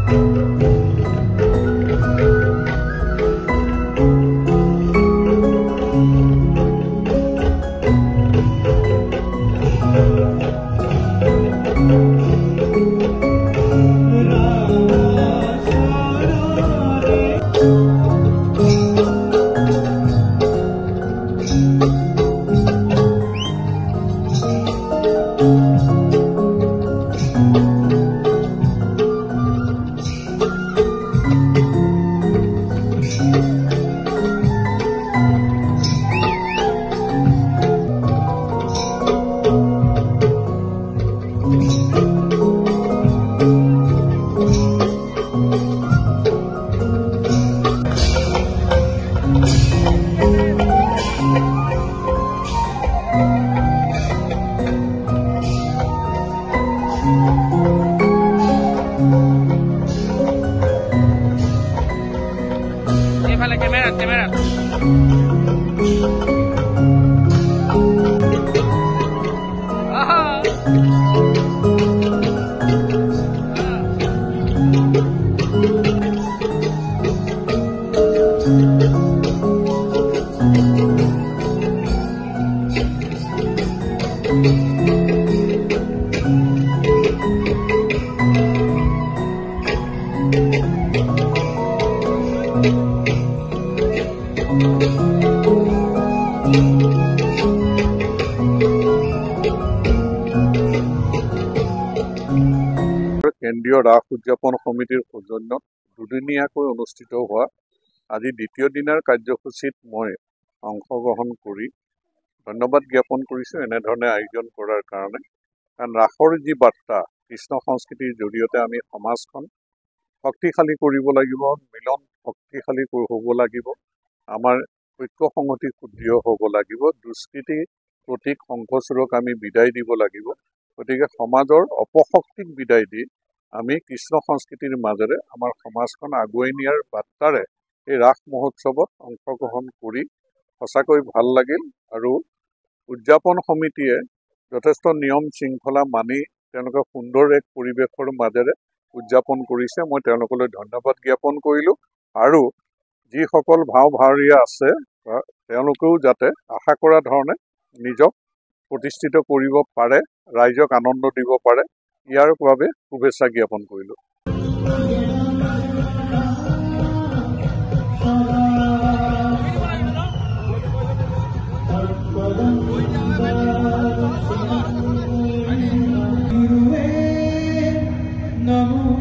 Cámara. Ajá. কেন্দ্ৰীয় ৰাস উদযাপন সমিতিৰ সৌজন্যত দুদিনীয়াকৈ অনুষ্ঠিত হোৱা আজি দ্বিতীয় দিনাৰ কাৰ্যসূচীত মই অংশগ্ৰহণ কৰি ধন্যবাদ জ্ঞাপন কৰিছোঁ এনেধৰণে আয়োজন কৰাৰ কাৰণে। কাৰণ ৰাসৰ যি বাৰ্তা, কৃষ্ণ সংস্কৃতিৰ জৰিয়তে আমি সমাজখন শক্তিশালী কৰিব লাগিব, মিলন শক্তিশালী হ'ব লাগিব, আমাৰ ঐক্য সংহতি সুদৃঢ় হ'ব লাগিব, দুষ্কৃতি প্ৰতীক সংঘচুৰক আমি বিদায় দিব লাগিব। গতিকে সমাজৰ অপশক্তিক বিদায় দি আমি কৃষ্ণ সংস্কৃতিৰ মাজেৰে আমাৰ সমাজখন আগুৱাই নিয়াৰ বাৰ্তাৰে এই ৰাস মহোৎসৱত অংশগ্ৰহণ কৰি সঁচাকৈ ভাল লাগিল। আৰু উদযাপন সমিতিয়ে যথেষ্ট নিয়ম শৃংখলা মানি তেওঁলোকে সুন্দৰ এক পৰিৱেশৰ মাজেৰে উদযাপন কৰিছে। মই তেওঁলোকলৈ ধন্যবাদ জ্ঞাপন কৰিলোঁ। আৰু যিসকল ভাৱৰীয়া আছে তেওঁলোকেও যাতে আশা কৰা ধৰণে নিজক প্ৰতিষ্ঠিত কৰিব পাৰে, ৰাইজক আনন্দ দিব পাৰে, ইয়াৰ বাবে শুভেচ্ছা জ্ঞাপন কৰিলোঁ। Namo